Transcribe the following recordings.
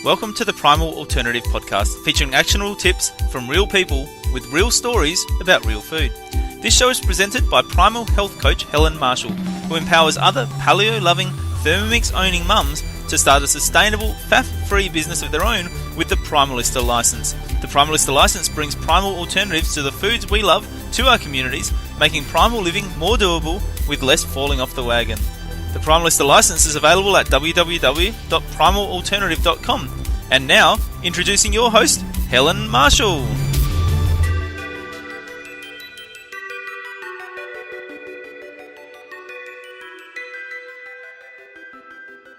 Welcome to the Primal Alternative Podcast, featuring actionable tips from real people with real stories about real food. This show is presented by Primal Health Coach Helen Marshall, who empowers other paleo-loving, Thermomix-owning mums to start a sustainable, faff-free business of their own with the Primalista license. The Primalista license brings primal alternatives to the foods we love to our communities, making primal living more doable with less falling off the wagon. The Primalista license is available at www.primalalternative.com. And now, introducing your host, Helen Marshall.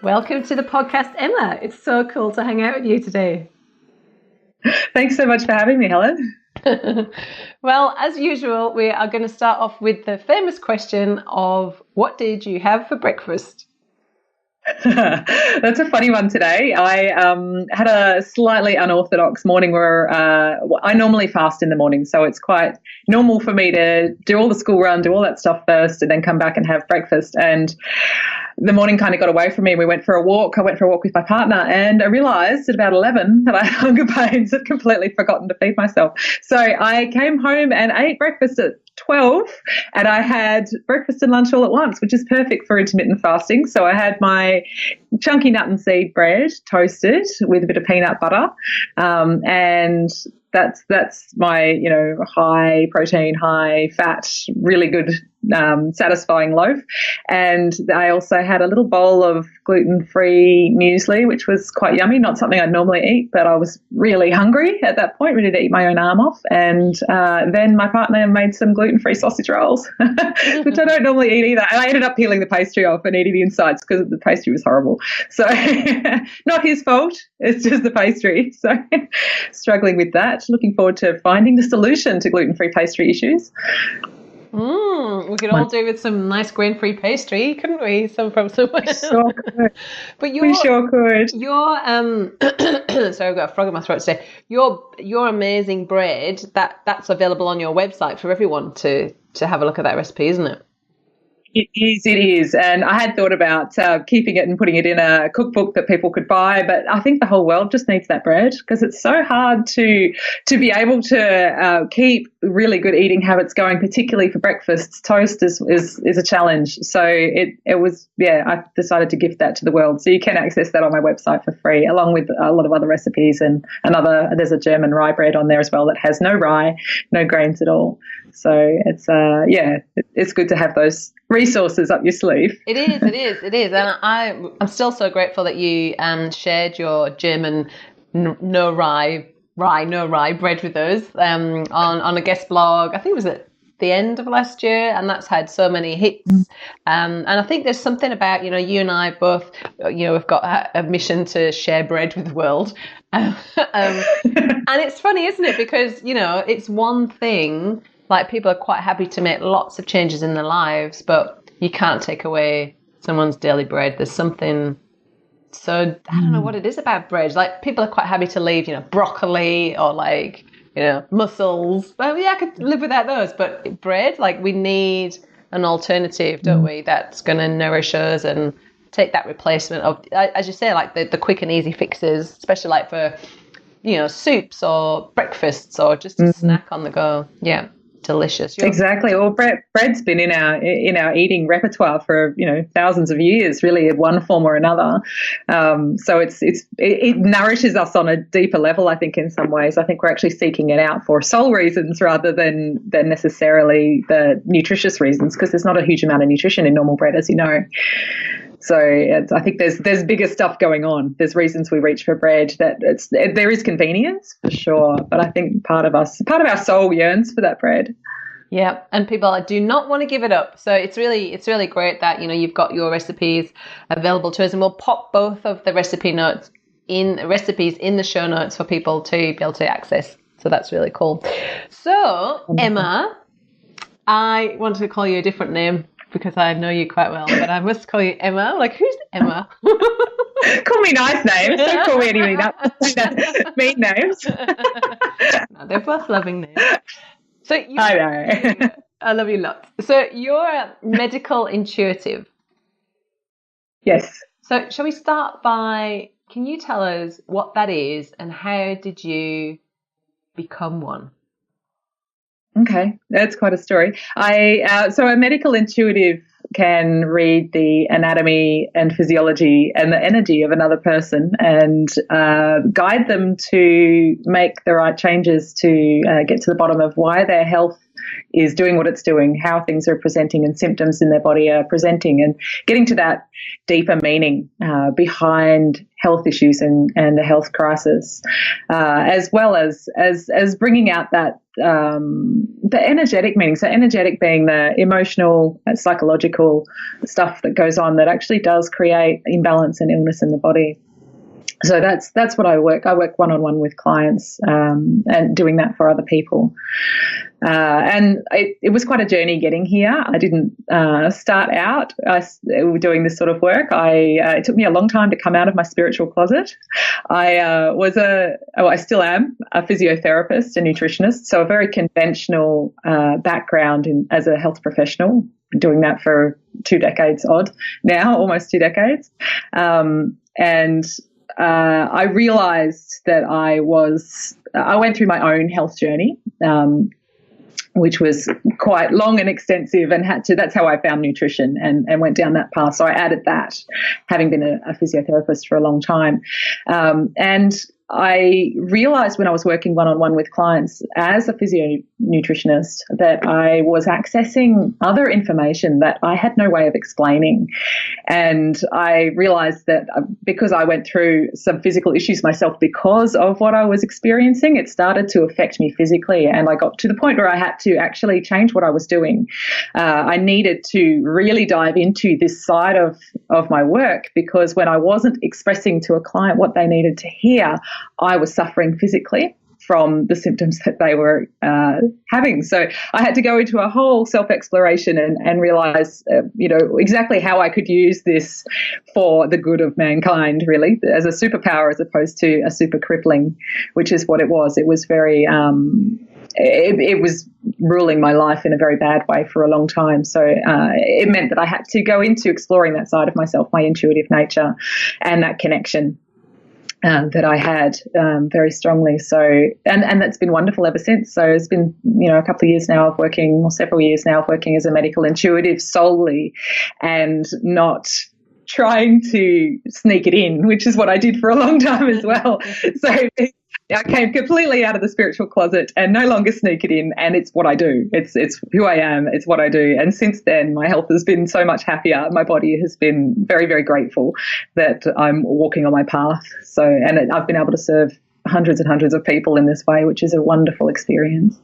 Welcome to the podcast, Emma. It's so cool to hang out with you today. Thanks so much for having me, Helen. Well, as usual, we are going to start off with the famous question of what did you have for breakfast? That's a funny one today. I had a slightly unorthodox morning where I normally fast in the morning, so it's quite normal for me to do all the school run, do all that stuff first, and then come back and have breakfast. And the morning kind of got away from me. We went for a walk. I went for a walk with my partner, and I realised at about 11 that I had hunger pains. I'd completely forgotten to feed myself. So I came home and ate breakfast at 12, and I had breakfast and lunch all at once, which is perfect for intermittent fasting. So I had my chunky nut and seed bread toasted with a bit of peanut butter, and that's my high protein, high fat, really good satisfying loaf. And I also had a little bowl of gluten-free muesli, which was quite yummy, not something I'd normally eat, but I was really hungry at that point, ready to eat my own arm off. And then my partner made some gluten-free sausage rolls, which I don't normally eat either. And I ended up peeling the pastry off and eating the insides because the pastry was horrible. So not his fault, it's just the pastry. So struggling with that. Looking forward to finding the solution to gluten-free pastry issues. We could all do with some nice grain-free pastry, couldn't we? Some from somewhere. We sure could. But we sure could. Your sorry, I've got a frog in my throat today. Your amazing bread that's available on your website for everyone to have a look at that recipe, isn't it? It is. And I had thought about keeping it and putting it in a cookbook that people could buy, but I think the whole world just needs that bread because it's so hard to be able to keep really good eating habits going, particularly for breakfasts. Toast is a challenge. So it was, I decided to gift that to the world. So you can access that on my website for free, along with a lot of other recipes and there's a German rye bread on there as well that has no rye, no grains at all. So it's it's good to have those resources up your sleeve. It is, and I'm still so grateful that you shared your German no rye bread with us on a guest blog. I think it was at the end of last year, and that's had so many hits. And I think there's something about you and I both we've got a mission to share bread with the world. And it's funny, isn't it? Because it's one thing. Like, people are quite happy to make lots of changes in their lives, but you can't take away someone's daily bread. There's something so, I don't know what it is about bread. Like, people are quite happy to leave, broccoli or mussels. Well, yeah, I could live without those. But bread, we need an alternative, don't we, that's going to nourish us and take that replacement of, as you say, the quick and easy fixes, especially for, soups or breakfasts or just a snack on the go. Yeah. Delicious. Exactly. Well, bread's been in our eating repertoire for thousands of years, really, in one form or another. So it nourishes us on a deeper level, I think, in some ways. I think we're actually seeking it out for soul reasons rather than necessarily the nutritious reasons, because there's not a huge amount of nutrition in normal bread, as you know. So I think there's bigger stuff going on. There's reasons we reach for bread. There is convenience for sure, but I think part of our soul yearns for that bread. Yeah, and people do not want to give it up. So it's really great that you've got your recipes available to us, and we'll pop both of the recipes in the show notes for people to be able to access. So that's really cool. So Emma, I wanted to call you a different name, because I know you quite well, but I must call you Emma. Who's Emma? Call me nice names. Don't call me anything mean names. No, they're both loving names. So I know. I love you lots. So you're a medical intuitive. Yes. So shall we start by Can you tell us what that is and how did you become one? Okay, that's quite a story. So a medical intuitive can read the anatomy and physiology and the energy of another person and guide them to make the right changes to get to the bottom of why their health is doing what it's doing, how things are presenting and symptoms in their body are presenting, and getting to that deeper meaning behind health issues and the health crisis, as well as bringing out that the energetic meaning. So energetic being the emotional, psychological stuff that goes on that actually does create imbalance and illness in the body. So that's what I work. I work one-on-one with clients and doing that for other people. And it was quite a journey getting here. I didn't start out doing this sort of work. It took me a long time to come out of my spiritual closet. I still am a physiotherapist and nutritionist, so a very conventional background as a health professional, doing that for 2 decades odd now, almost 2 decades. I realized that I went through my own health journey, which was quite long and extensive, and that's how I found nutrition and went down that path. So I added that, having been a physiotherapist for a long time. And I realized when I was working one-on-one with clients as a physio nutritionist that I was accessing other information that I had no way of explaining. And I realized that because I went through some physical issues myself because of what I was experiencing, it started to affect me physically. And I got to the point where I had to actually change what I was doing. I needed to really dive into this side of my work, because when I wasn't expressing to a client what they needed to hear, I was suffering physically from the symptoms that they were having. So I had to go into a whole self-exploration and realize, exactly how I could use this for the good of mankind, really, as a superpower as opposed to a super crippling, which is what it was. It was very, it was ruling my life in a very bad way for a long time. So it meant that I had to go into exploring that side of myself, my intuitive nature, and that connection that I had very strongly. So, and that's been wonderful ever since. So it's been, a couple of years now of working, or several years now of working as a medical intuitive solely, and not trying to sneak it in, which is what I did for a long time as well. So I came completely out of the spiritual closet and no longer sneak it in, and it's what I do. It's who I am. It's what I do. And since then, my health has been so much happier. My body has been very, very grateful that I'm walking on my path. So, and I've been able to serve hundreds and hundreds of people in this way, which is a wonderful experience.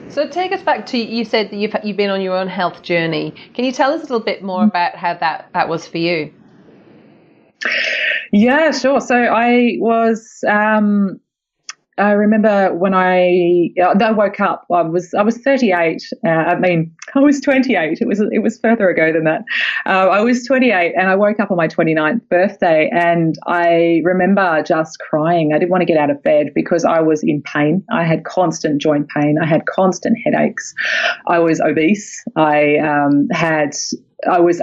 So take us back to, you said that you've been on your own health journey. Can you tell us a little bit more about how that was for you? Yeah, sure. So I remember when I woke up, I was 38. I was 28. It was further ago than that. I was 28 and I woke up on my 29th birthday, and I remember just crying. I didn't want to get out of bed because I was in pain. I had constant joint pain. I had constant headaches. I was obese. I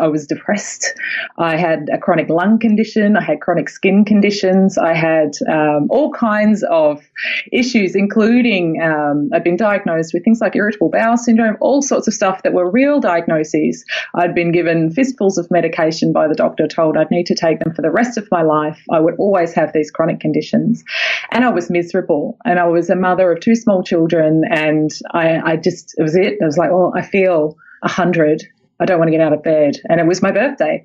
was depressed. I had a chronic lung condition. I had chronic skin conditions. I had all kinds of issues, including I'd been diagnosed with things like irritable bowel syndrome, all sorts of stuff that were real diagnoses. I'd been given fistfuls of medication by the doctor, told I'd need to take them for the rest of my life. I would always have these chronic conditions. And I was miserable. And I was a mother of 2 small children. And it was it. I was like, I feel 100. I don't want to get out of bed. And it was my birthday.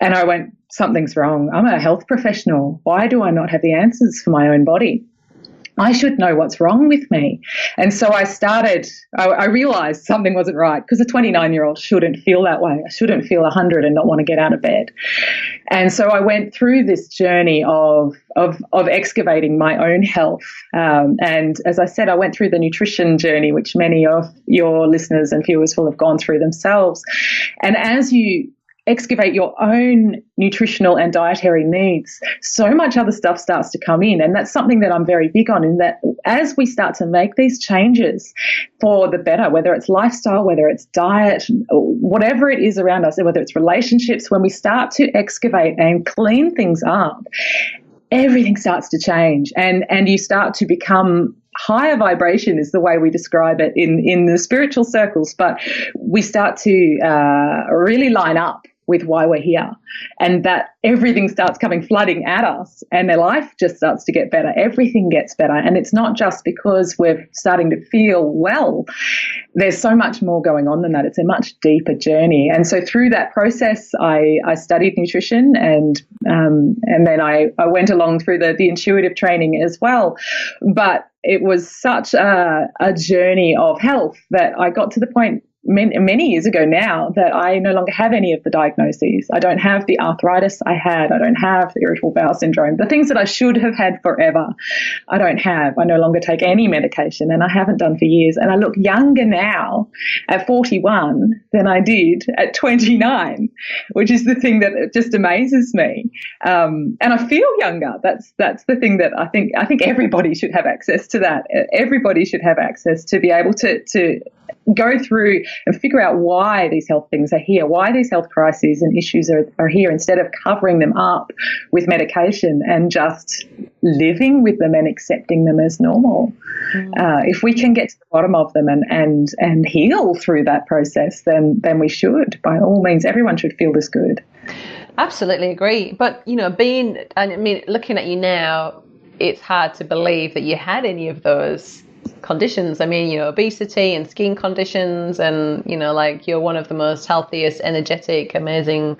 And I went, something's wrong. I'm a health professional. Why do I not have the answers for my own body? I should know what's wrong with me. And so I realized something wasn't right, because a 29-year-old shouldn't feel that way. I shouldn't feel 100 and not want to get out of bed. And so I went through this journey of excavating my own health. And as I said, I went through the nutrition journey, which many of your listeners and viewers will have gone through themselves. And as you excavate your own nutritional and dietary needs, so much other stuff starts to come in. And that's something that I'm very big on, in that as we start to make these changes for the better, whether it's lifestyle, whether it's diet, whatever it is around us, whether it's relationships, when we start to excavate and clean things up, everything starts to change, and you start to become higher vibration is the way we describe it in the spiritual circles, but we start to really line up with why we're here, and that everything starts coming flooding at us, and their life just starts to get better. Everything gets better, and it's not just because we're starting to feel well. There's so much more going on than that. It's a much deeper journey. And so through that process, I studied nutrition, and then I went along through the intuitive training as well. But it was such a journey of health that I got to the point many years ago now that I no longer have any of the diagnoses. I don't have the arthritis I had. I don't have the irritable bowel syndrome. The things that I should have had forever, I don't have. I no longer take any medication, and I haven't done for years. And I look younger now at 41 than I did at 29, which is the thing that just amazes me. And I feel younger. That's the thing that I think everybody should have access to that. Everybody should have access to be able to go through and figure out why these health things are here, why these health crises and issues are here, instead of covering them up with medication and just living with them and accepting them as normal. If we can get to the bottom of them and heal through that process, then we should. By all means, everyone should feel this good. Absolutely agree. But, looking at you now, it's hard to believe that you had any of those conditions. Obesity and skin conditions, and you're one of the most healthiest, energetic, amazing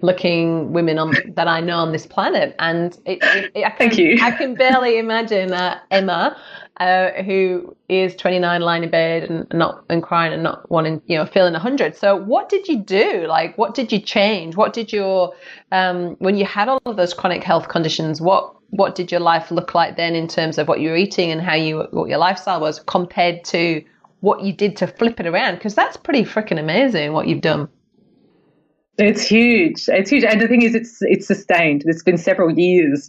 looking women that I know on this planet. And Thank you. I can barely imagine Emma, who is 29, lying in bed and crying and not wanting, feeling 100. So what did you do? What did you change? What did your when you had all of those chronic health conditions, what did your life look like then in terms of what you were eating and what your lifestyle was compared to what you did to flip it around? Because that's pretty freaking amazing what you've done. It's huge. It's huge. And the thing is, it's sustained. It's been several years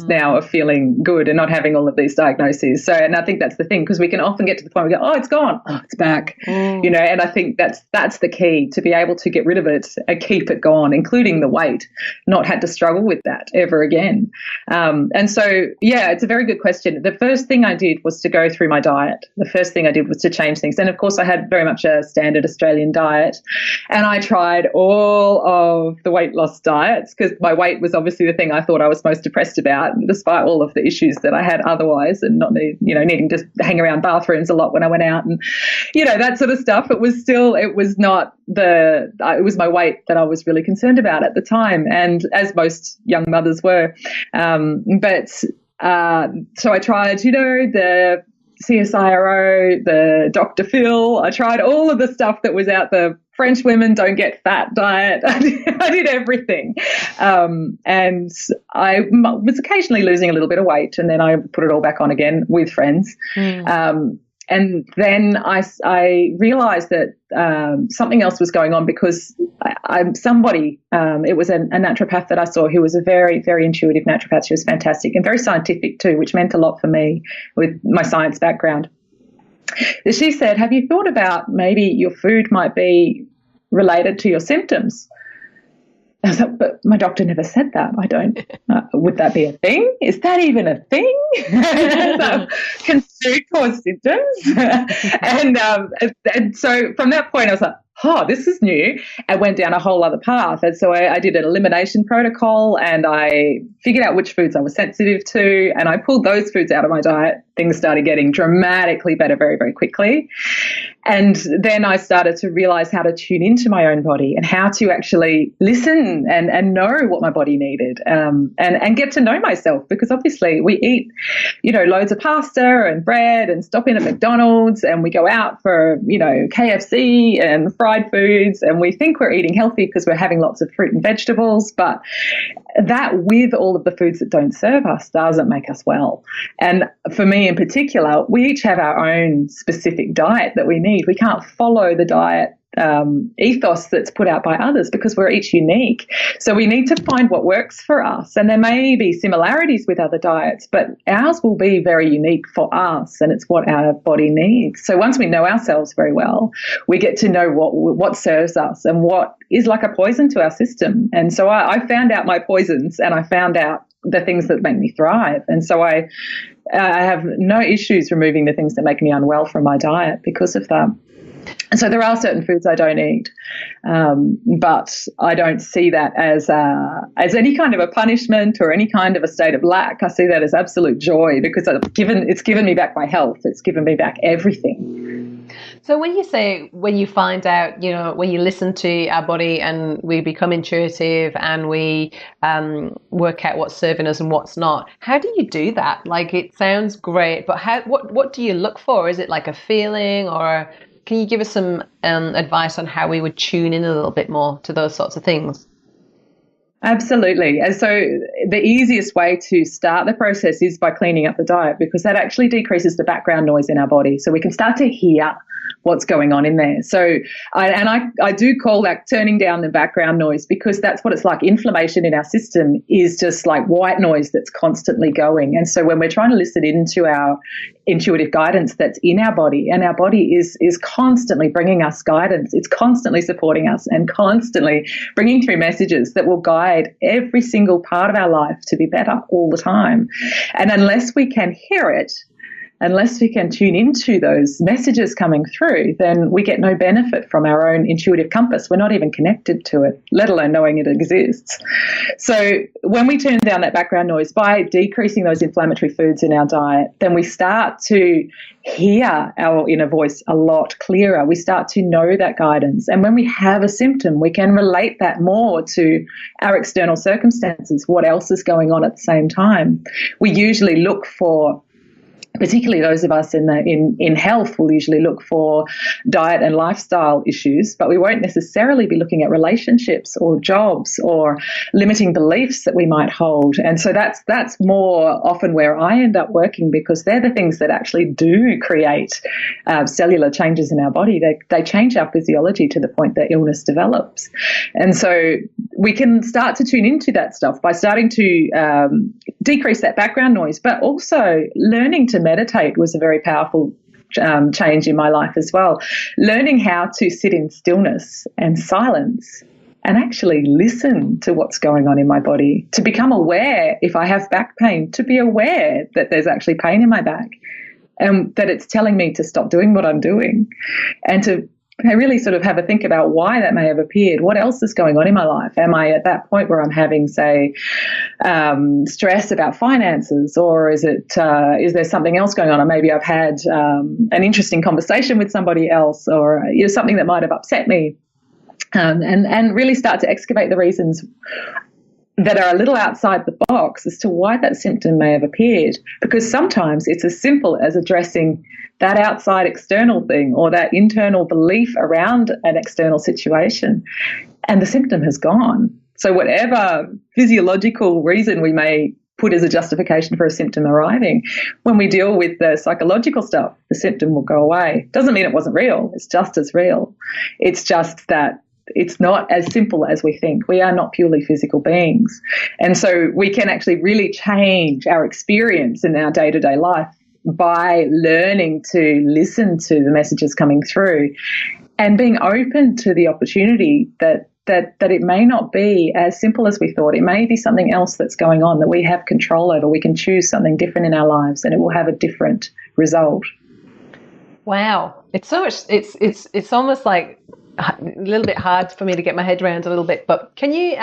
now of feeling good and not having all of these diagnoses. So, and I think that's the thing, because we can often get to the point where we go, oh, it's gone. Oh, it's back. And I think that's the key, to be able to get rid of it and keep it gone, including the weight, not had to struggle with that ever again. And so, yeah, it's a very good question. The first thing I did was to go through my diet. The first thing I did was to change things. And of course, I had very much a standard Australian diet, and I tried all of the weight loss diets, because my weight was obviously the thing I thought I was most depressed about, despite all of the issues that I had otherwise, and not needing to hang around bathrooms a lot when I went out, and that sort of stuff. It was my weight that I was really concerned about at the time, and as most young mothers were. So I tried the CSIRO, the Dr. Phil. I tried all of the stuff that was out the French women don't get fat diet. I did everything. And I was occasionally losing a little bit of weight, and then I put it all back on again with friends. And then I realized that something else was going on, because it was a naturopath that I saw, who was a very, very intuitive naturopath. She was fantastic and very scientific too, which meant a lot for me with my science background. She said, have you thought about maybe your food might be related to your symptoms? I was like, but my doctor never said that. I don't. Would that be a thing? Is that even a thing? So, can food cause symptoms? And so from that point, I was like, oh, this is new, and went down a whole other path. And so I did an elimination protocol, and I figured out which foods I was sensitive to, and I pulled those foods out of my diet. Things started getting dramatically better very, very quickly. And then I started to realize how to tune into my own body and how to actually listen and know what my body needed, and get to know myself, because obviously we eat, loads of pasta and bread and stop in at McDonald's, and we go out for, KFC and fried foods, and we think we're eating healthy because we're having lots of fruit and vegetables, but that, with all of the foods that don't serve us, doesn't make us well. And for me in particular, we each have our own specific diet that we need. We can't follow the diet ethos that's put out by others, because we're each unique. So we need to find what works for us. And there may be similarities with other diets, but ours will be very unique for us, and it's what our body needs. So once we know ourselves very well, we get to know what serves us and what is like a poison to our system. And so I found out my poisons, and I found out the things that make me thrive. And so I have no issues removing the things that make me unwell from my diet because of that. And so there are certain foods I don't eat, but I don't see that as any kind of a punishment or any kind of a state of lack. I see that as absolute joy, because it's given me back my health. It's given me back everything. So when you find out, when you listen to our body and we become intuitive and we work out what's serving us and what's not, how do you do that? Like, it sounds great, but what do you look for? Is it like a feeling, or can you give us some advice on how we would tune in a little bit more to those sorts of things? Absolutely. And so the easiest way to start the process is by cleaning up the diet, because that actually decreases the background noise in our body. So we can start to hear what's going on in there. So I do call that turning down the background noise, because that's what it's like. Inflammation in our system is just like white noise that's constantly going. And so when we're trying to listen into our intuitive guidance that's in our body, and our body is constantly bringing us guidance, it's constantly supporting us and constantly bringing through messages that will guide every single part of our life to be better all the time. And unless we can hear it, unless we can tune into those messages coming through, then we get no benefit from our own intuitive compass. We're not even connected to it, let alone knowing it exists. So when we turn down that background noise by decreasing those inflammatory foods in our diet, then we start to hear our inner voice a lot clearer. We start to know that guidance. And when we have a symptom, we can relate that more to our external circumstances, what else is going on at the same time. We usually look for, particularly those of us in health, will usually look for diet and lifestyle issues, but we won't necessarily be looking at relationships or jobs or limiting beliefs that we might hold. And so that's more often where I end up working, because they're the things that actually do create cellular changes in our body. They change our physiology to the point that illness develops. And so we can start to tune into that stuff by starting to decrease that background noise, but also learning to meditate was a very powerful change in my life as well. Learning how to sit in stillness and silence and actually listen to what's going on in my body, to become aware if I have back pain, to be aware that there's actually pain in my back and that it's telling me to stop doing what I'm doing, and to really sort of have a think about why that may have appeared. What else is going on in my life? Am I at that point where I'm having, say, stress about finances, or is there something else going on? Or maybe I've had an interesting conversation with somebody else, or something that might have upset me, and really start to excavate the reasons that are a little outside the box as to why that symptom may have appeared. Because sometimes it's as simple as addressing that outside external thing or that internal belief around an external situation, and the symptom has gone. So whatever physiological reason we may put as a justification for a symptom arriving, when we deal with the psychological stuff, the symptom will go away. Doesn't mean it wasn't real. It's just as real. It's just that it's not as simple as we think. We are not purely physical beings. And so we can actually really change our experience in our day-to-day life by learning to listen to the messages coming through and being open to the opportunity that it may not be as simple as we thought. It may be something else that's going on that we have control over. We can choose something different in our lives and it will have a different result. Wow. It's so much, it's almost like a little bit hard for me to get my head around a little bit, but can you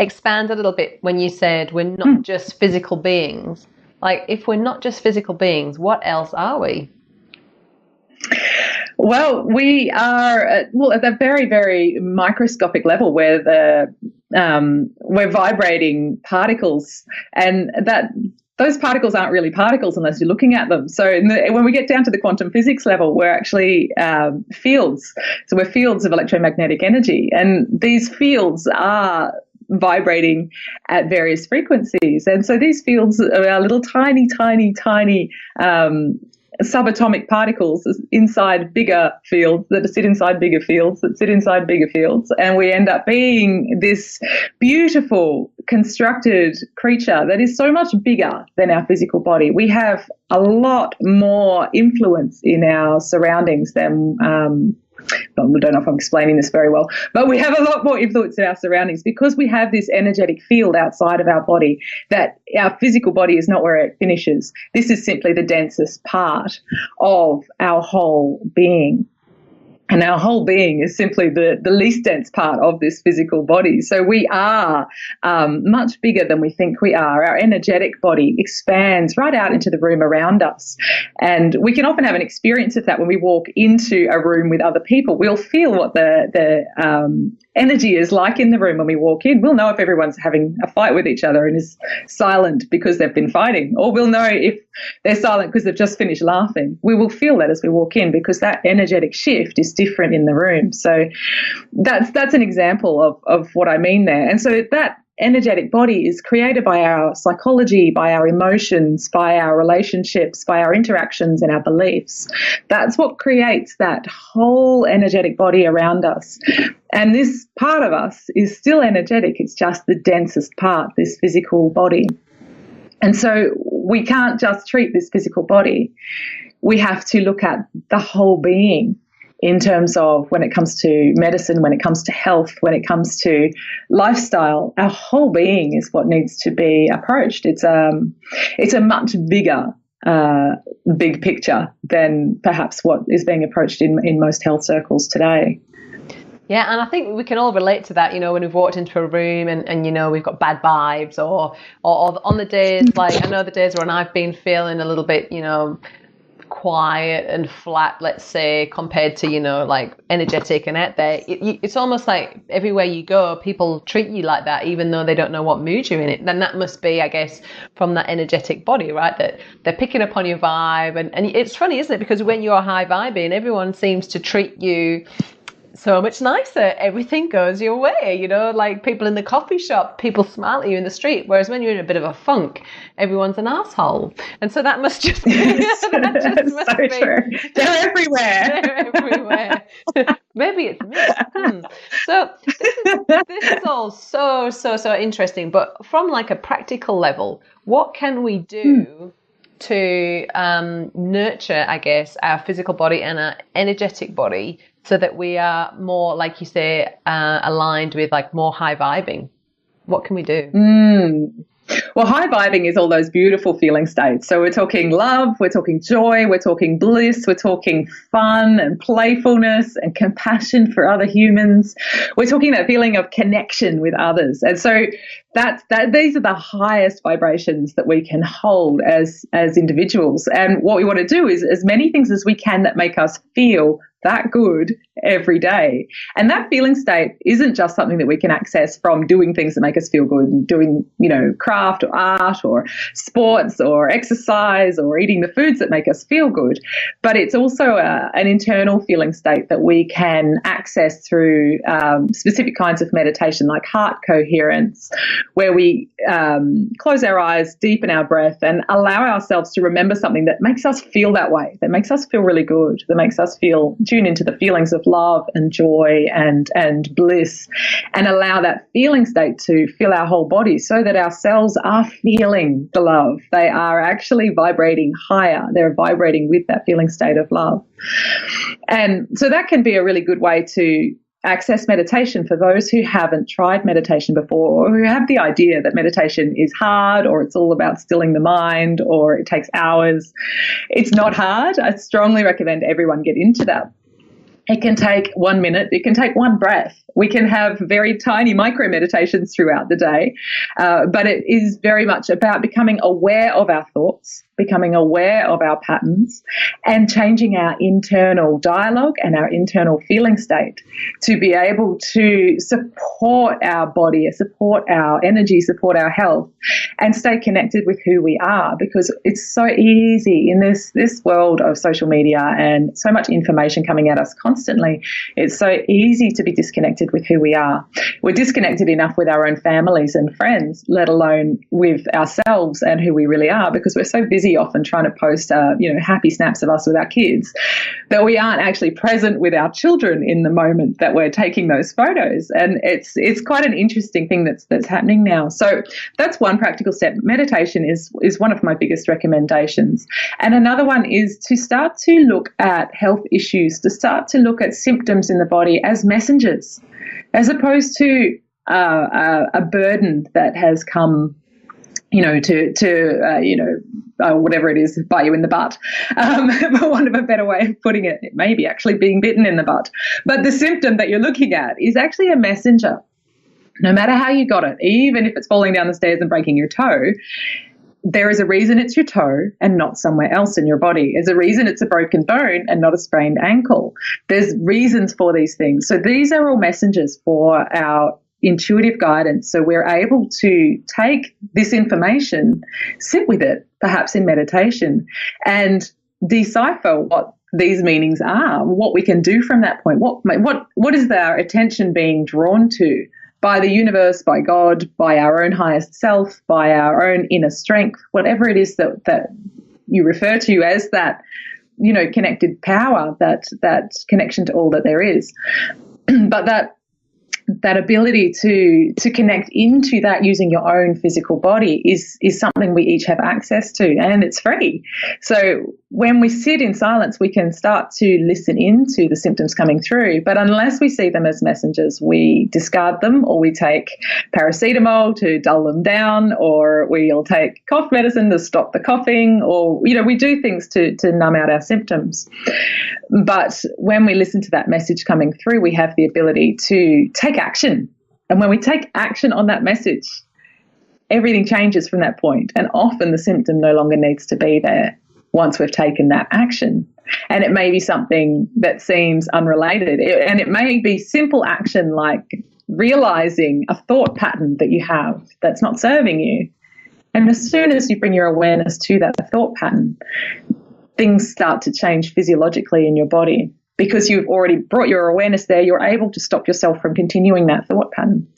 expand a little bit when you said we're not just physical beings? Like, if we're not just physical beings, what else are we? Well, we are at the very, very microscopic level, where we're vibrating particles, and those particles aren't really particles unless you're looking at them. So when we get down to the quantum physics level, we're actually fields. So we're fields of electromagnetic energy, and these fields are vibrating at various frequencies. And so these fields are little tiny, tiny, tiny subatomic particles inside bigger fields that sit inside bigger fields that sit inside bigger fields. And we end up being this beautiful constructed creature that is so much bigger than our physical body. We have a lot more influence in our surroundings than I don't know if I'm explaining this very well, but we have a lot more influence in our surroundings because we have this energetic field outside of our body, that our physical body is not where it finishes. This is simply the densest part of our whole being. And our whole being is simply the least dense part of this physical body. So we are much bigger than we think we are. Our energetic body expands right out into the room around us. And we can often have an experience of that when we walk into a room with other people. We'll feel what the energy is like in the room when we walk in. We'll know if everyone's having a fight with each other and is silent because they've been fighting, or we'll know if they're silent because they've just finished laughing. We will feel that as we walk in because that energetic shift is different in the room. So that's an example of what I mean there. And so that energetic body is created by our psychology, by our emotions, by our relationships, by our interactions and our beliefs. That's what creates that whole energetic body around us. And this part of us is still energetic. It's just the densest part, this physical body. And so we can't just treat this physical body. We have to look at the whole being in terms of when it comes to medicine, when it comes to health, when it comes to lifestyle. Our whole being is what needs to be approached. It's a much bigger big picture than perhaps what is being approached in most health circles today. Yeah, and I think we can all relate to that, when we've walked into a room and we've got bad vibes or on the days, like I know the days when I've been feeling a little bit, quiet and flat, let's say, compared to, like energetic and out there, it's almost like everywhere you go, people treat you like that, even though they don't know what mood you're in it. Then that must be, I guess, from that energetic body, right? That they're picking up on your vibe. And it's funny, isn't it? Because when you're high vibing, everyone seems to treat you so much nicer. Everything goes your way, like people in the coffee shop, people smile at you in the street. Whereas when you're in a bit of a funk, everyone's an asshole. And so that must just be, true. They're everywhere. They're everywhere. Maybe it's me. So this is all so interesting. But from like a practical level, what can we do to nurture, I guess, our physical body and our energetic body so that we are more, like you say, aligned with like more high vibing? What can we do? Well, high vibing is all those beautiful feeling states. So we're talking love, we're talking joy, we're talking bliss, we're talking fun and playfulness and compassion for other humans. We're talking that feeling of connection with others. And so these are the highest vibrations that we can hold as individuals. And what we want to do is as many things as we can that make us feel that good every day. And that feeling state isn't just something that we can access from doing things that make us feel good and doing, craft or art or sports or exercise or eating the foods that make us feel good. But it's also an internal feeling state that we can access through specific kinds of meditation like heart coherence, where we close our eyes, deepen our breath and allow ourselves to remember something that makes us feel that way, that makes us feel really good, that makes us tune into the feelings of love and joy and bliss, and allow that feeling state to fill our whole body so that our cells are feeling the love. They are actually vibrating higher. They're vibrating with that feeling state of love. And so that can be a really good way to access meditation for those who haven't tried meditation before, or who have the idea that meditation is hard, or it's all about stilling the mind, or it takes hours. It's not hard. I strongly recommend everyone get into that. It can take 1 minute. It can take one breath. We can have very tiny micro meditations throughout the day, but it is very much about becoming aware of our thoughts, becoming aware of our patterns, and changing our internal dialogue and our internal feeling state to be able to support our body, support our energy, support our health, and stay connected with who we are. Because it's so easy in this world of social media and so much information coming at us constantly. It's so easy to be disconnected with who we are. We're disconnected enough with our own families and friends, let alone with ourselves and who we really are, because we're so busy busy often trying to post, happy snaps of us with our kids, that we aren't actually present with our children in the moment that we're taking those photos. And it's quite an interesting thing that's happening now. So that's one practical step. Meditation is one of my biggest recommendations. And another one is to start to look at health issues, to start to look at symptoms in the body as messengers, as opposed to a burden that has come, whatever it is, bite you in the butt, for want of a better way of putting it. It may be actually being bitten in the butt. But the symptom that you're looking at is actually a messenger. No matter how you got it, even if it's falling down the stairs and breaking your toe, there is a reason it's your toe and not somewhere else in your body. There's a reason it's a broken bone and not a sprained ankle. There's reasons for these things. So these are all messengers for our intuitive guidance. So we're able to take this information, sit with it, perhaps in meditation, and decipher what these meanings are, what we can do from that point. What is our attention being drawn to by the universe, by God, by our own highest self, by our own inner strength, whatever it is that you refer to as that, connected power, that connection to all that there is. But that ability to connect into that using your own physical body is something we each have access to, and it's free. So when we sit in silence, we can start to listen into the symptoms coming through. But unless we see them as messengers, we discard them, or we take paracetamol to dull them down, or we'll take cough medicine to stop the coughing, or, we do things to numb out our symptoms. But when we listen to that message coming through, we have the ability to take action. And when we take action on that message, everything changes from that point. And often the symptom no longer needs to be there once we've taken that action. And it may be something that seems unrelated. And it may be simple action like realizing a thought pattern that you have that's not serving you. And as soon as you bring your awareness to that thought pattern, things start to change physiologically in your body. Because you've already brought your awareness there, you're able to stop yourself from continuing that thought pattern.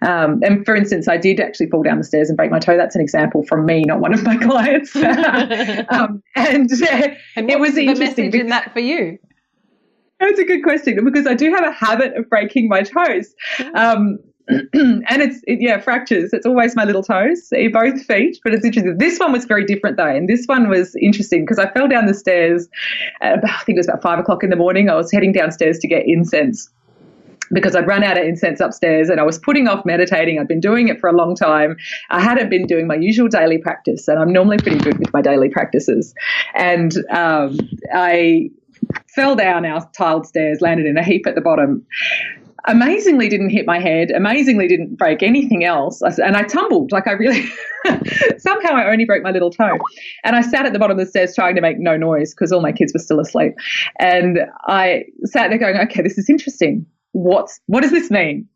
And for instance, I did actually fall down the stairs and break my toe. That's an example from me, not one of my clients. And it was the interesting. Message in that for you? That's a good question, because I do have a habit of breaking my toes. And fractures. It's always my little toes, both feet, but it's interesting. This one was very different though. And this one was interesting because I fell down the stairs, I think it was about 5 o'clock in the morning. I was heading downstairs to get incense because I'd run out of incense upstairs, and I was putting off meditating. I'd been doing it for a long time. I hadn't been doing my usual daily practice, and I'm normally pretty good with my daily practices. And I fell down our tiled stairs, landed in a heap at the bottom. Amazingly didn't hit my head, amazingly didn't break anything else. And I tumbled, like I really, somehow I only broke my little toe. And I sat at the bottom of the stairs trying to make no noise because all my kids were still asleep. And I sat there going, okay, this is interesting. What does this mean?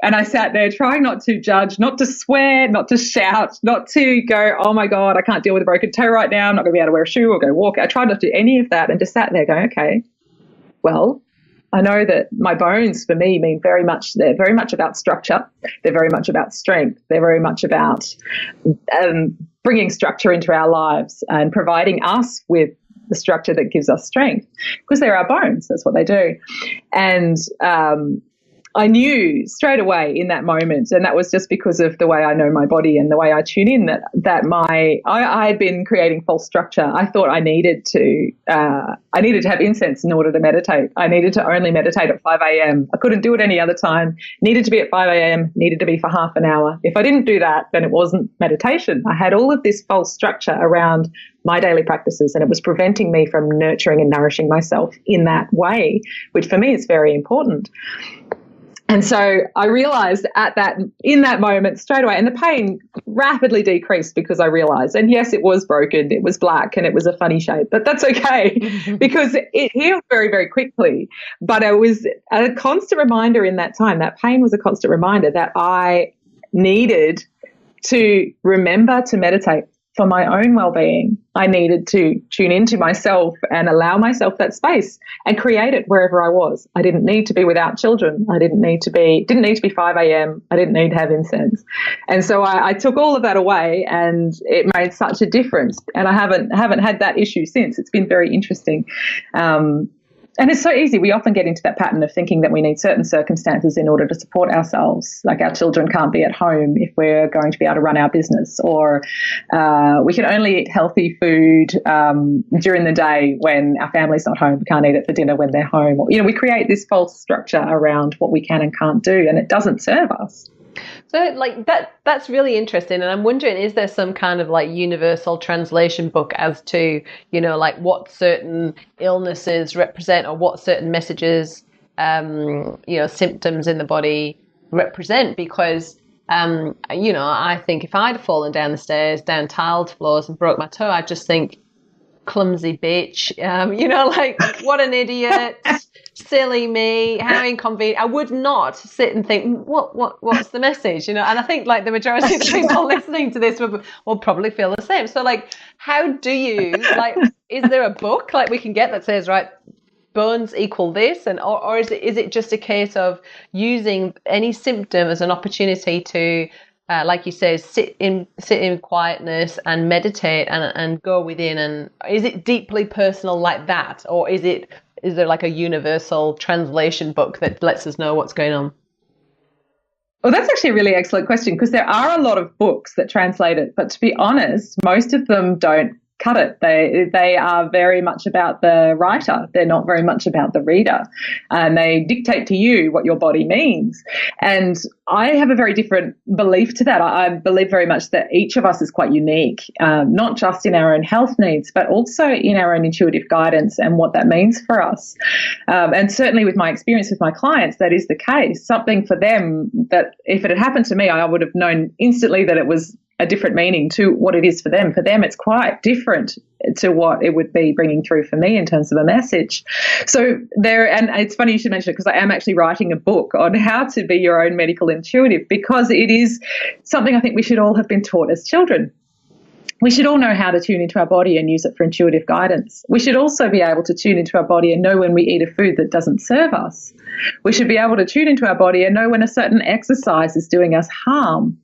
And I sat there trying not to judge, not to swear, not to shout, not to go, oh my God, I can't deal with a broken toe right now. I'm not going to be able to wear a shoe or go walk. I tried not to do any of that and just sat there going, okay, well, I know that my bones for me they're very much about structure. They're very much about strength. They're very much about bringing structure into our lives and providing us with the structure that gives us strength, because they're our bones. That's what they do. And I knew straight away in that moment, and that was just because of the way I know my body and the way I tune in, that I had been creating false structure. I thought I needed to have incense in order to meditate. I needed to only meditate at 5 a.m. I couldn't do it any other time. Needed to be at 5 a.m., needed to be for half an hour. If I didn't do that, then it wasn't meditation. I had all of this false structure around my daily practices, and it was preventing me from nurturing and nourishing myself in that way, which for me is very important. And so I realized in that moment straight away, and the pain rapidly decreased because I realized, and yes, it was broken, it was black, and it was a funny shape, but that's okay because it healed very, very quickly. But it was a constant reminder in that time, that pain was a constant reminder that I needed to remember to meditate. for my own well-being, I needed to tune into myself and allow myself that space and create it wherever I was. I didn't need to be without children. I didn't need to be 5 a.m. I didn't need to have incense. And so I took all of that away, and it made such a difference. And I haven't had that issue since. It's been very interesting. And it's so easy. We often get into that pattern of thinking that we need certain circumstances in order to support ourselves. Like our children can't be at home if we're going to be able to run our business, or we can only eat healthy food during the day when our family's not home. We can't eat it for dinner when they're home. Or, we create this false structure around what we can and can't do, and it doesn't serve us. So like that's really interesting. And I'm wondering, is there some kind of like universal translation book as to, like what certain illnesses represent, or what certain messages, symptoms in the body represent? Because, I think if I'd fallen down the stairs, down tiled floors and broke my toe, I'd just think, clumsy bitch, like what an idiot, silly me, how inconvenient. I would not sit and think, what's the message, And I think like the majority of the people listening to this will probably feel the same. So like, how do you, like, is there a book like we can get that says, right, bones equal this, and or is it just a case of using any symptom as an opportunity to like you say, sit in quietness and meditate and go within? And is it deeply personal like that, or is there like a universal translation book that lets us know what's going on? Well, that's actually a really excellent question, because there are a lot of books that translate it, but to be honest, most of them don't cut it. They are very much about the writer. They're not very much about the reader, and they dictate to you what your body means. And I have a very different belief to that. I believe very much that each of us is quite unique, not just in our own health needs, but also in our own intuitive guidance and what that means for us. And certainly with my experience with my clients, that is the case. Something for them that if it had happened to me, I would have known instantly that it was a different meaning to what it is for them. For them, it's quite different to what it would be bringing through for me in terms of a message. So and it's funny you should mention it, because I am actually writing a book on how to be your own medical intuitive, because it is something I think we should all have been taught as children. We should all know how to tune into our body and use it for intuitive guidance. We should also be able to tune into our body and know when we eat a food that doesn't serve us. We should be able to tune into our body and know when a certain exercise is doing us harm,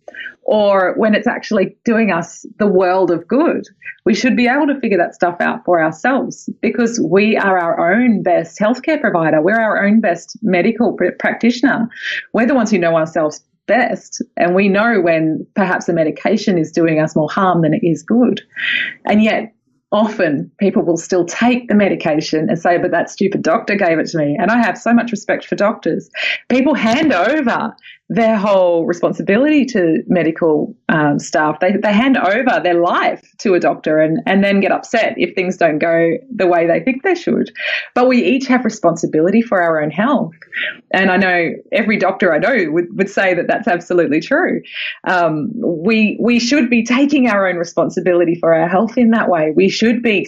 or when it's actually doing us the world of good. We should be able to figure that stuff out for ourselves, because we are our own best healthcare provider. We're our own best medical practitioner. We're the ones who know ourselves best, and we know when perhaps the medication is doing us more harm than it is good. And yet often people will still take the medication and say, but that stupid doctor gave it to me. And I have so much respect for doctors. People hand over their whole responsibility to medical staff. They hand over their life to a doctor and then get upset if things don't go the way they think they should. But we each have responsibility for our own health. And I know every doctor I know would say that that's absolutely true. We should be taking our own responsibility for our health in that way. We should be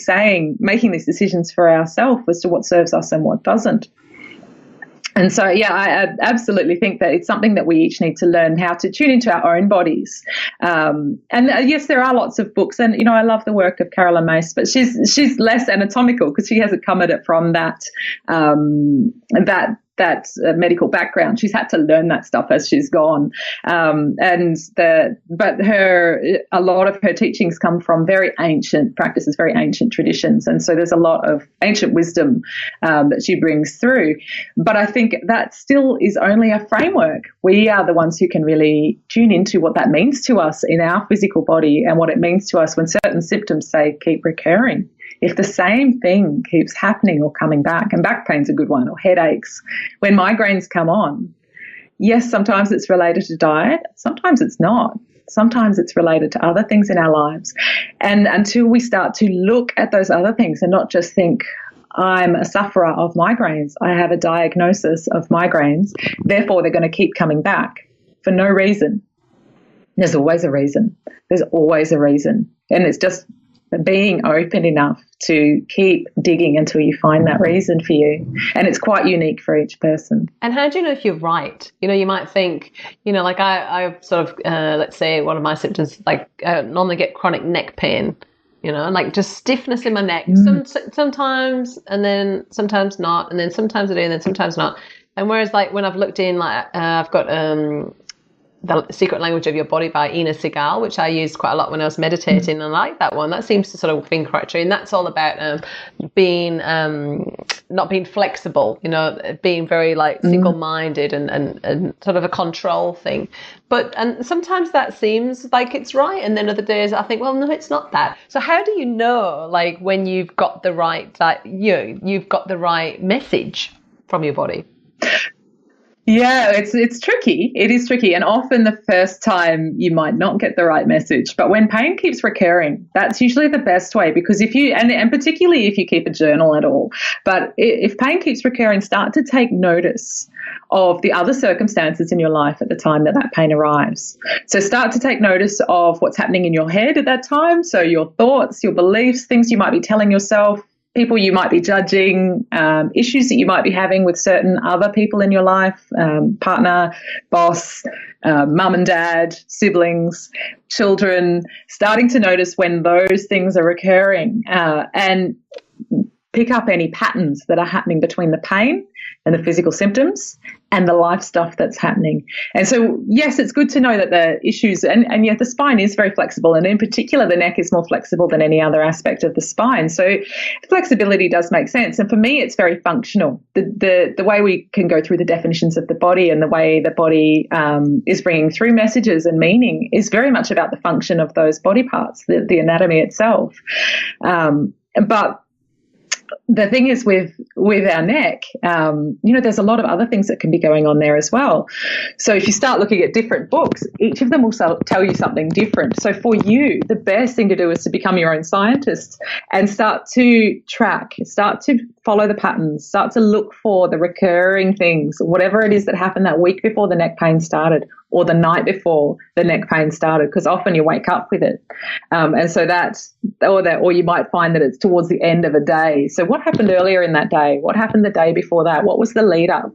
making these decisions for ourselves as to what serves us and what doesn't. And so, yeah, I absolutely think that it's something that we each need to learn how to tune into our own bodies. And yes, there are lots of books, and I love the work of Caroline Myss, but she's less anatomical because she hasn't come at it from that medical background. She's had to learn that stuff as she's gone. But a lot of her teachings come from very ancient practices, very ancient traditions. And so there's a lot of ancient wisdom that she brings through. But I think that still is only a framework. We are the ones who can really tune into what that means to us in our physical body and what it means to us when certain symptoms, say, keep recurring. If the same thing keeps happening or coming back, and back pain's a good one, or headaches, when migraines come on, yes, sometimes it's related to diet, sometimes it's not. Sometimes it's related to other things in our lives. And until we start to look at those other things and not just think, I'm a sufferer of migraines, I have a diagnosis of migraines, therefore they're going to keep coming back for no reason. There's always a reason. There's always a reason. And it's just being open enough to keep digging until you find that reason for you. And it's quite unique for each person. And how do you know if you're right? You might think, like I sort of, let's say one of my symptoms, like normally get chronic neck pain, like just stiffness in my neck. Sometimes, and then sometimes not, and then sometimes I do, and then sometimes not. And whereas like when I've looked in, like I've got The Secret Language of Your Body by Ina Segal, which I used quite a lot when I was meditating, and I like that one. That seems to sort of been quite true, and that's all about being not being flexible, being very like single-minded and sort of a control thing. And sometimes that seems like it's right, and then other days I think, well, no, it's not that. So how do you know, like, when you've got the right, like, you've got the right message from your body? Yeah, it's tricky. It is tricky. And often the first time you might not get the right message. But when pain keeps recurring, that's usually the best way, because if you, and particularly if you keep a journal at all, but if pain keeps recurring, start to take notice of the other circumstances in your life at the time that pain arrives. So start to take notice of what's happening in your head at that time. So your thoughts, your beliefs, things you might be telling yourself, people you might be judging, issues that you might be having with certain other people in your life, partner, boss, mum and dad, siblings, children, starting to notice when those things are recurring, and pick up any patterns that are happening between the pain and the physical symptoms and the life stuff that's happening. And so, yes, it's good to know that the issues, and yet the spine is very flexible, and in particular the neck is more flexible than any other aspect of the spine. So flexibility does make sense. And for me, it's very functional. The way we can go through the definitions of the body and the way the body is bringing through messages and meaning is very much about the function of those body parts, the anatomy itself. But the thing is with our neck, there's a lot of other things that can be going on there as well. So if you start looking at different books, each of them will tell you something different. So for you, the best thing to do is to become your own scientist and start to track, start to follow the patterns, start to look for the recurring things, whatever it is that happened that week before the neck pain started, or the night before the neck pain started, because often you wake up with it. And so or you might find that it's towards the end of a day. So what happened earlier in that day? What happened the day before that? What was the lead up?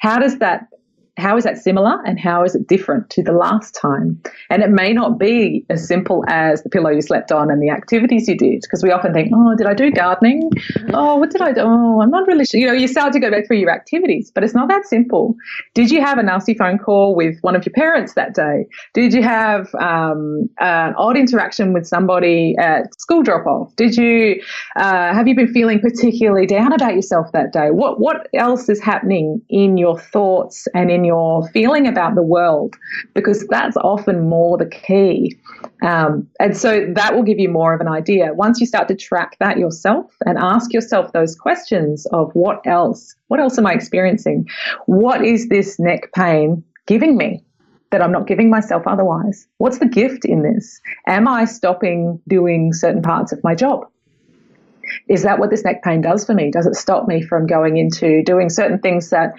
How is that similar, and how is it different to the last time? And it may not be as simple as the pillow you slept on and the activities you did, because we often think, oh, did I do gardening? Oh, what did I do? Oh, I'm not really sure. You start to go back through your activities, but it's not that simple. Did you have a nasty phone call with one of your parents that day? Did you have an odd interaction with somebody at school drop-off? Did you have you been feeling particularly down about yourself that day? What else is happening in your thoughts and in your feeling about the world? Because that's often more the key. And so that will give you more of an idea. Once you start to track that yourself and ask yourself those questions of what else am I experiencing? What is this neck pain giving me that I'm not giving myself otherwise? What's the gift in this? Am I stopping doing certain parts of my job? Is that what this neck pain does for me? Does it stop me from going into doing certain things that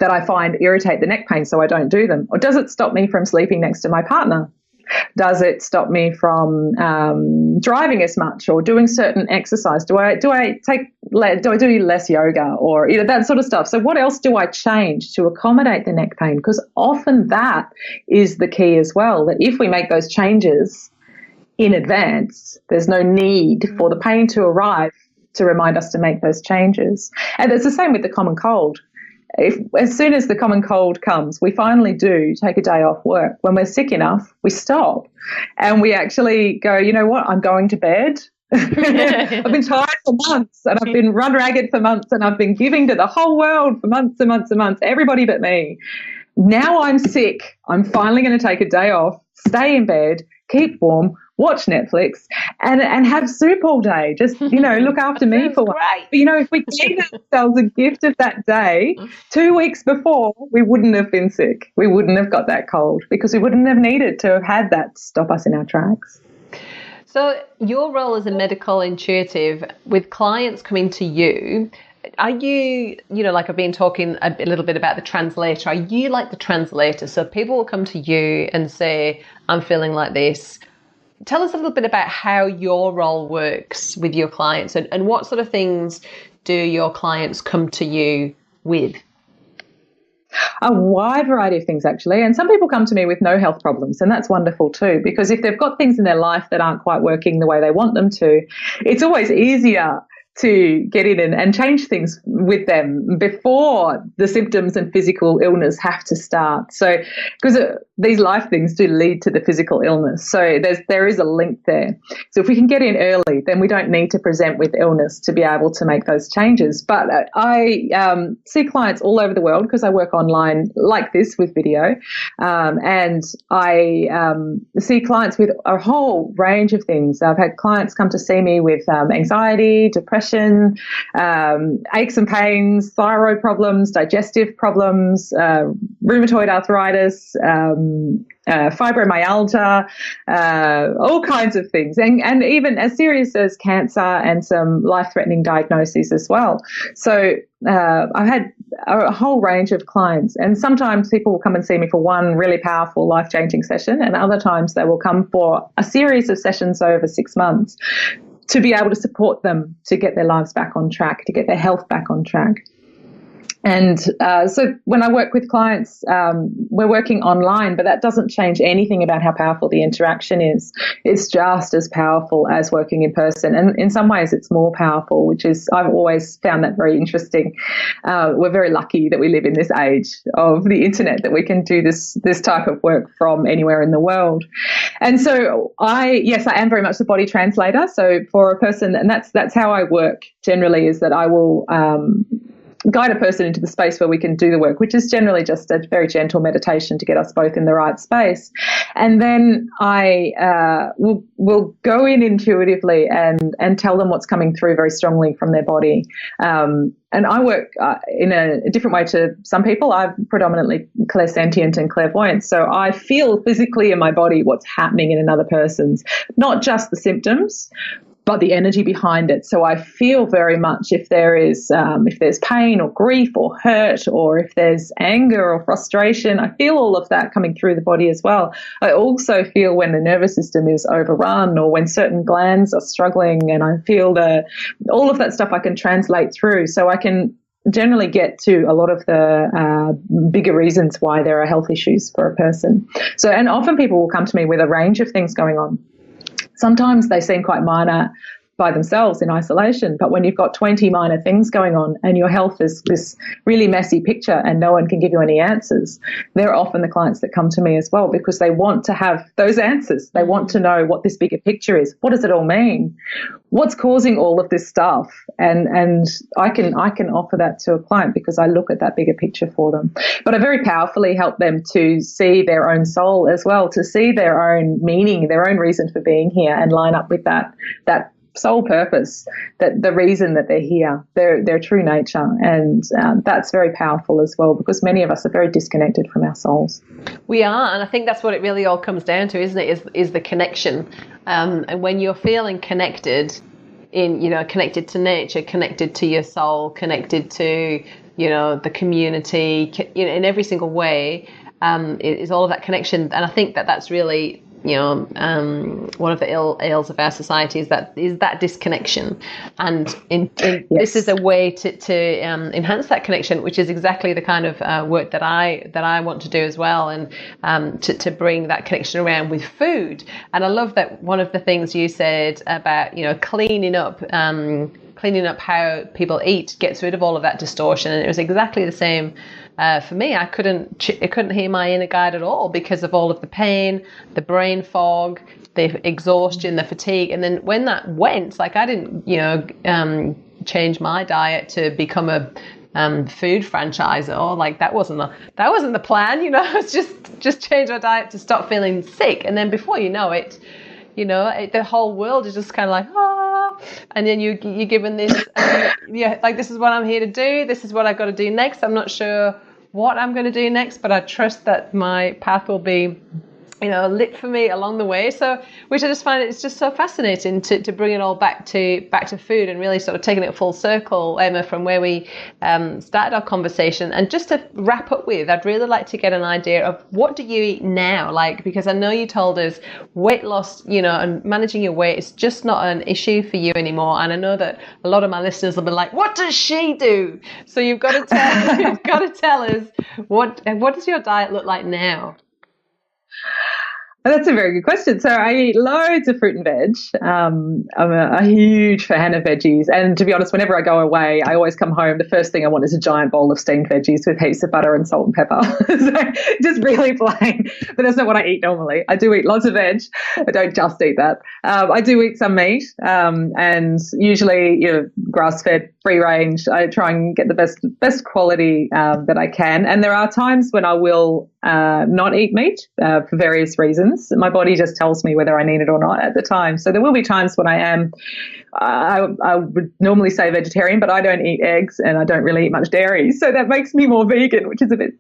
I find irritate the neck pain so I don't do them? Or does it stop me from sleeping next to my partner? Does it stop me from driving as much or doing certain exercise? Do I do less yoga or that sort of stuff? So what else do I change to accommodate the neck pain? Because often that is the key as well, that if we make those changes in advance, there's no need for the pain to arrive to remind us to make those changes. And it's the same with the common cold. As soon as the common cold comes, we finally do take a day off work. When we're sick enough, we stop and we actually go, you know what, I'm going to bed. I've been tired for months and I've been run ragged for months and I've been giving to the whole world for months and months and months, everybody but me. Now I'm sick. I'm finally going to take a day off, stay in bed, keep warm, watch Netflix and have soup all day. Just, look after me for one. But, if we gave ourselves a gift of that day 2 weeks before, we wouldn't have been sick. We wouldn't have got that cold because we wouldn't have needed to have had that stop us in our tracks. So your role as a medical intuitive with clients coming to you, are you, like I've been talking a little bit about the translator, are you like the translator? So people will come to you and say, I'm feeling like this. tell us a little bit about how your role works with your clients, and what sort of things do your clients come to you with? A wide variety of things, actually. And some people come to me with no health problems, and that's wonderful too, because if they've got things in their life that aren't quite working the way they want them to, it's always easier to get in and change things with them before the symptoms and physical illness have to start. So, because these life things do lead to the physical illness. So there is a link there. So if we can get in early, then we don't need to present with illness to be able to make those changes. But I see clients all over the world because I work online like this with video. And I see clients with a whole range of things. I've had clients come to see me with anxiety, depression, aches and pains, thyroid problems, digestive problems, rheumatoid arthritis, fibromyalgia, all kinds of things, and even as serious as cancer and some life-threatening diagnoses as well. So I've had a whole range of clients, and sometimes people will come and see me for one really powerful, life-changing session, and other times they will come for a series of sessions over 6 months to be able to support them to get their lives back on track, to get their health back on track. And so when I work with clients, we're working online, but that doesn't change anything about how powerful the interaction is. It's just as powerful as working in person. And in some ways, it's more powerful, which is, I've always found that very interesting. We're very lucky that we live in this age of the internet, that we can do this type of work from anywhere in the world. And so I am very much the body translator. So for a person, and that's how I work generally, is that I will guide a person into the space where we can do the work, which is generally just a very gentle meditation to get us both in the right space. And then I will go in intuitively and tell them what's coming through very strongly from their body. And I work in a different way to some people. I'm predominantly clairsentient and clairvoyant, so I feel physically in my body what's happening in another person's, not just the symptoms, but the energy behind it. So I feel very much if there's pain or grief or hurt, or if there's anger or frustration, I feel all of that coming through the body as well. I also feel when the nervous system is overrun, or when certain glands are struggling, and I feel all of that stuff I can translate through. So I can generally get to a lot of the bigger reasons why there are health issues for a person. So, and often people will come to me with a range of things going on. Sometimes they seem quite minor by themselves in isolation, but when you've got 20 minor things going on and your health is this really messy picture and no one can give you any answers, they're often the clients that come to me as well, because they want to have those answers. They want to know what this bigger picture is. What does it all mean? What's causing all of this stuff? And I can offer that to a client because I look at that bigger picture for them. But I very powerfully help them to see their own soul as well, to see their own meaning, their own reason for being here, and line up with that sole purpose, that the reason that they're here, their true nature. And that's very powerful as well, because many of us are very disconnected from our souls. We are, and I think that's what it really all comes down to, isn't it, is the connection. And when you're feeling connected connected to nature, connected to your soul, connected to, the community, in every single way, is all of that connection. And I think that's really, one of the ills of our society is that disconnection, and yes. This is a way to enhance that connection, which is exactly the kind of work that I want to do as well, and to bring that connection around with food. And I love that one of the things you said about cleaning up how people eat gets rid of all of that distortion, and it was exactly the same. For me, I couldn't hear my inner guide at all because of all of the pain, the brain fog, the exhaustion, the fatigue. And then when that went, I didn't, change my diet to become a food franchisor. That wasn't the plan. It's just change our diet to stop feeling sick. And then before you know it, the whole world is just kind of like, and then you're given this, this is what I'm here to do. This is what I've got to do next. I'm not sure what I'm going to do next, but I trust that my path will be lit for me along the way. So, which I just find it's just so fascinating to bring it all back to food and really sort of taking it full circle, Emma, from where we started our conversation. And just to wrap up with, I'd really like to get an idea of what do you eat now? Like, because I know you told us weight loss, and managing your weight is just not an issue for you anymore. And I know that a lot of my listeners will be like, what does she do? So you've got to tell us what does your diet look like now? That's a very good question. So I eat loads of fruit and veg. I'm a huge fan of veggies. And to be honest, whenever I go away, I always come home. The first thing I want is a giant bowl of steamed veggies with heaps of butter and salt and pepper. So just really plain. But that's not what I eat normally. I do eat lots of veg. I don't just eat that. I do eat some meat, and usually grass-fed, free range. I try and get the best quality that I can. And there are times when I will not eat meat for various reasons. My body just tells me whether I need it or not at the time. So there will be times when I would normally say vegetarian, but I don't eat eggs and I don't really eat much dairy. So that makes me more vegan, which is a bit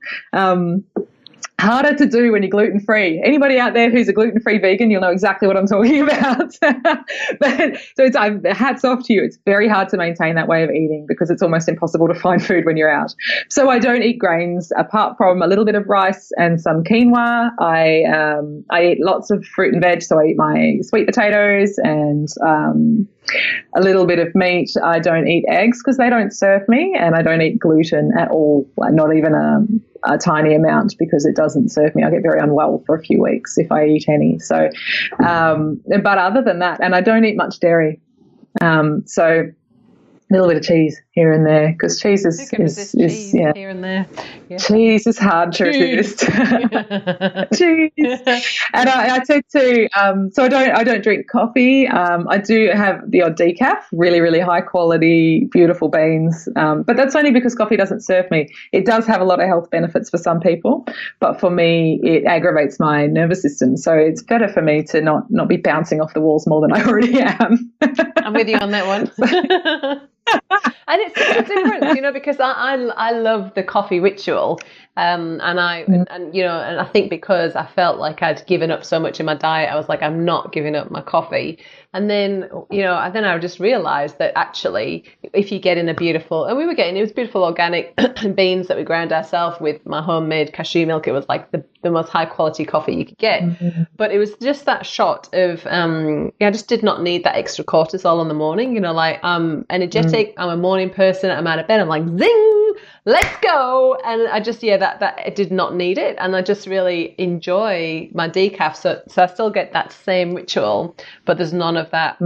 harder to do when you're gluten-free. Anybody out there who's a gluten-free vegan, you'll know exactly what I'm talking about. But so hats off to you. It's very hard to maintain that way of eating because it's almost impossible to find food when you're out. So I don't eat grains apart from a little bit of rice and some quinoa. I eat lots of fruit and veg. So I eat my sweet potatoes and a little bit of meat. I don't eat eggs because they don't serve me, and I don't eat gluten at all, like not even a tiny amount, because it doesn't serve me. I get very unwell for a few weeks if I eat any. So, but other than that, and I don't eat much dairy. So a little bit of cheese here and there, because cheese is here and there. Yeah. Cheese is hard to resist. Cheese. And I tend to so I don't drink coffee. I do have the odd decaf, really, really high quality, beautiful beans. But that's only because coffee doesn't serve me. It does have a lot of health benefits for some people, but for me it aggravates my nervous system. So it's better for me to not be bouncing off the walls more than I already am. I'm with you on that one. And it's such a difference, because I love the coffee ritual, and I think because I felt like I'd given up so much in my diet, I was like, I'm not giving up my coffee. And then I just realized that actually, if you get in it was beautiful organic beans that we ground ourselves with my homemade cashew milk. It was like the most high quality coffee you could get. Mm-hmm. But it was just that shot of, I just did not need that extra cortisol in the morning. I'm energetic. I'm a morning person. I'm out of bed. I'm like, zing, let's go. And I just, that I did not need it. And I just really enjoy my decaf. So I still get that same ritual, but there's none of that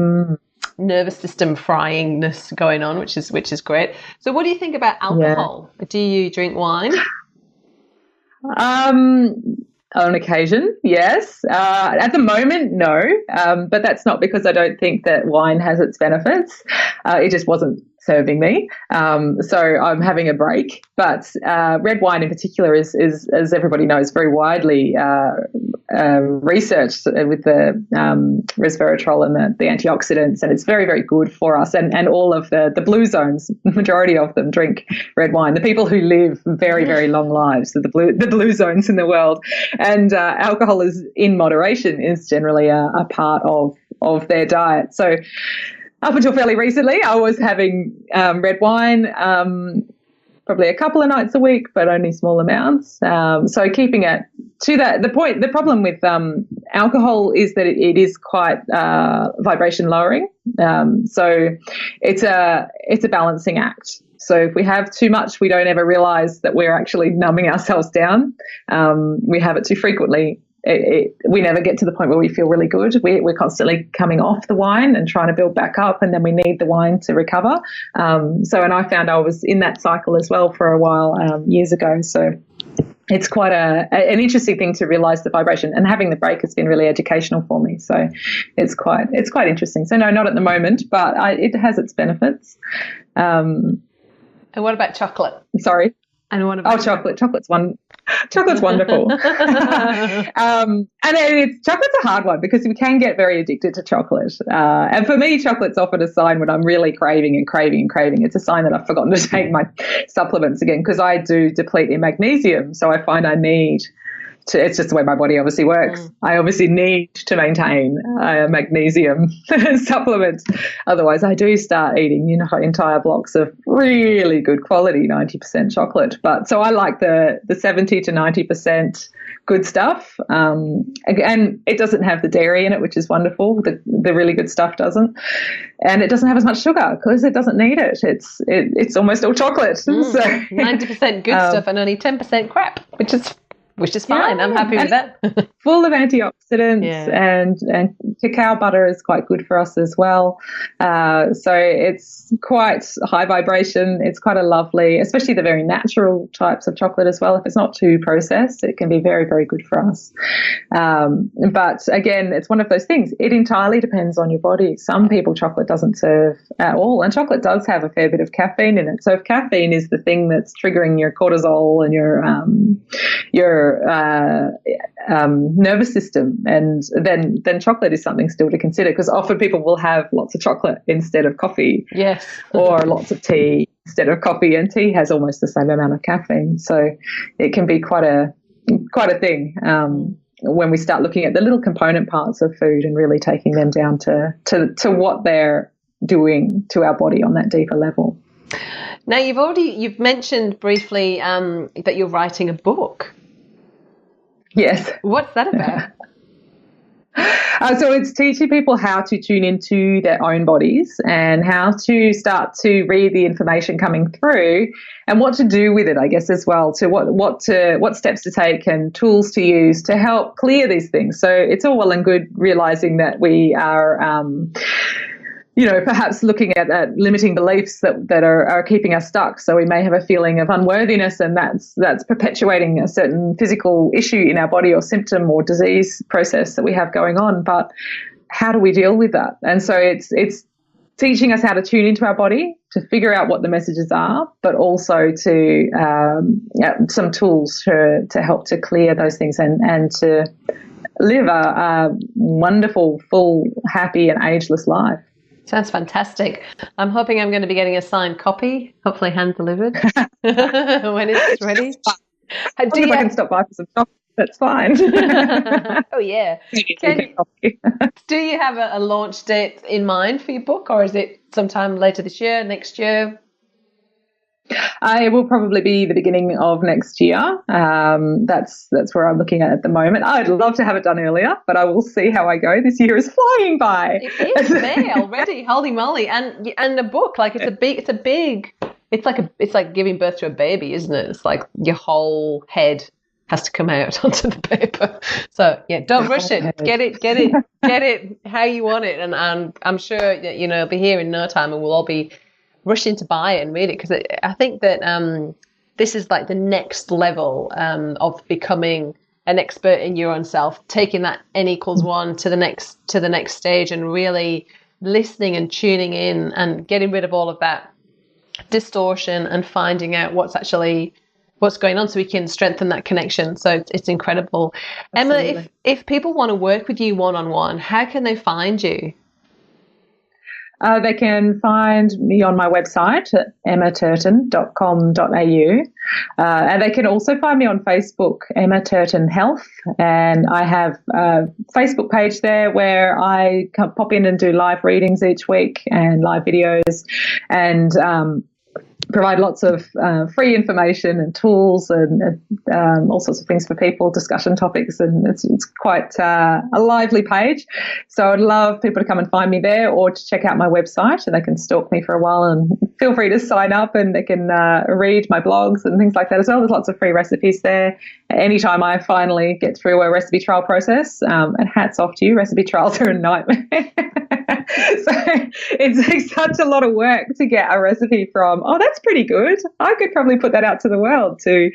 nervous system fryingness going on, which is great. So what do you think about alcohol? Yeah. Do you drink wine? On occasion, yes. At the moment, no. But that's not because I don't think that wine has its benefits. It just wasn't serving me. So I'm having a break. But red wine in particular is, as everybody knows, very widely researched with the resveratrol and the antioxidants, and it's very, very good for us. And all of the blue zones, the majority of them drink red wine. The people who live very, very long lives, the blue zones in the world. And alcohol is in moderation is generally a part of their diet. So up until fairly recently, I was having red wine probably a couple of nights a week, but only small amounts. So keeping it to that. The problem with alcohol is that it is quite vibration lowering. So it's a balancing act. So if we have too much, we don't ever realize that we're actually numbing ourselves down. We have it too frequently. We never get to the point where we feel really good. We're constantly coming off the wine and trying to build back up, and then we need the wine to recover. And I found I was in that cycle as well for a while years ago. So it's quite an interesting thing to realize the vibration, and having the break has been really educational for me. So it's quite interesting. So no, not at the moment, but it has its benefits. And what about chocolate? Sorry. And what about chocolate? Chocolate's wonderful. And chocolate's a hard one because we can get very addicted to chocolate. And for me, chocolate's often a sign when I'm really craving. It's a sign that I've forgotten to take my supplements again, because I do deplete in magnesium. So I find I need it's just the way my body obviously works. I obviously need to maintain magnesium supplements. Otherwise, I do start eating entire blocks of really good quality 90% chocolate. But so I like the 70 to 90% good stuff. And it doesn't have the dairy in it, which is wonderful. The really good stuff doesn't. And it doesn't have as much sugar because it doesn't need it. It's almost all chocolate. So 90% good stuff and only 10% crap, which is fine. I'm happy with that. Full of antioxidants, and cacao butter is quite good for us as well. So it's quite high vibration. It's quite a lovely, especially the very natural types of chocolate as well. If it's not too processed, it can be very, very good for us. But again, it's one of those things. It entirely depends on your body. Some people chocolate doesn't serve at all, and chocolate does have a fair bit of caffeine in it. So if caffeine is the thing that's triggering your cortisol and your nervous system, and then chocolate is something still to consider, because often people will have lots of chocolate instead of coffee, yes, or lots of tea instead of coffee, and tea has almost the same amount of caffeine, so it can be quite a thing when we start looking at the little component parts of food and really taking them down to what they're doing to our body on that deeper level. Now, you've mentioned briefly that you're writing a book. Yes. What's that about? So it's teaching people how to tune into their own bodies and how to start to read the information coming through and what to do with it, I guess, as well, to what steps to take and tools to use to help clear these things. So it's all well and good realizing that we are perhaps looking at limiting beliefs that are keeping us stuck. So we may have a feeling of unworthiness, and that's perpetuating a certain physical issue in our body or symptom or disease process that we have going on. But how do we deal with that? And so it's teaching us how to tune into our body, to figure out what the messages are, but also to some tools to help to clear those things and to live a wonderful, full, happy and ageless life. Sounds fantastic. I'm hoping I'm going to be getting a signed copy, hopefully hand delivered when it's ready. I can stop by for some chocolate. That's fine. Oh, yeah. Do you have a launch date in mind for your book, or is it sometime later this year, next year? It will probably be the beginning of next year. That's where I'm looking at the moment. I'd love to have it done earlier, but I will see how I go. This year is flying by. It is May already. Holy moly! And the book, like it's like giving birth to a baby, isn't it? It's like your whole head has to come out onto the paper. So yeah, don't rush it. Get it how you want it, and I'm sure that it'll be here in no time, and we'll all be rushing to buy it and read it, because I think that this is like the next level of becoming an expert in your own self, taking that N=1 to the next stage, and really listening and tuning in and getting rid of all of that distortion and finding out what's going on, so we can strengthen that connection. So it's incredible. Absolutely. Emma, if people want to work with you one-on-one, how can they find you? They can find me on my website at emmaturton.com.au, and they can also find me on Facebook, Emma Turton Health, and I have a Facebook page there where I pop in and do live readings each week and live videos, and provide lots of free information and tools and all sorts of things for people, discussion topics, and it's quite a lively page. So I'd love people to come and find me there, or to check out my website, and they can stalk me for a while, and feel free to sign up, and they can read my blogs and things like that as well. There's lots of free recipes there. Anytime I finally get through a recipe trial process, and hats off to you, recipe trials are a nightmare. So it takes such a lot of work to get a recipe from, oh, that's pretty good, I could probably put that out to the world, to,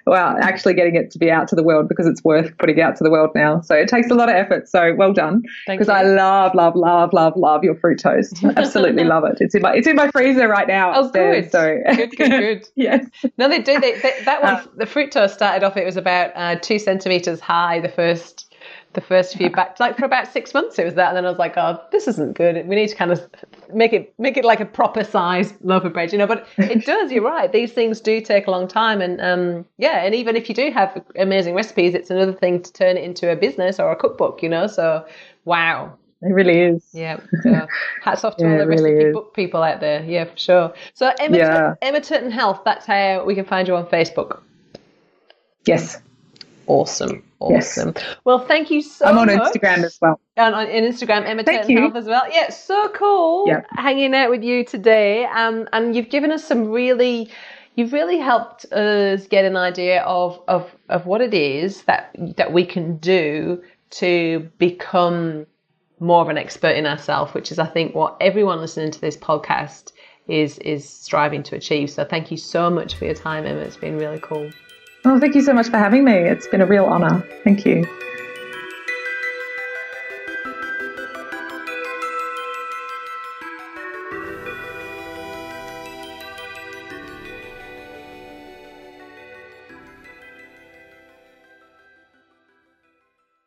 well, actually getting it to be out to the world, because it's worth putting out to the world now. So it takes a lot of effort. So well done. Because I love your fruit toast. Absolutely love it. It's in my freezer right now. Oh, good. So good. Yes. No, they do. That one, the fruit toast started off, it was about 2 centimeters high the first few back, like for about 6 months it was that, and then I was like, oh, this isn't good, we need to kind of make it like a proper size loaf of bread, but it does, you're right, these things do take a long time, and and even if you do have amazing recipes, it's another thing to turn it into a business or a cookbook, so wow. It really is. Yeah. So hats off to all the recipe book people out there. Yeah, for sure. So Emma Turton Health, that's how we can find you on Facebook. Yes. Awesome. Yes. Well, thank you so much. I'm on Instagram as well. And on Instagram, Emma Turton Health as well. Yeah, so cool hanging out with you today. And you've given us you've really helped us get an idea of what it is that we can do to become more of an expert in ourselves, which is, I think, what everyone listening to this podcast is striving to achieve. So thank you so much for your time, Emma. It's been really cool. Oh, thank you so much for having me. It's been a real honor. Thank you.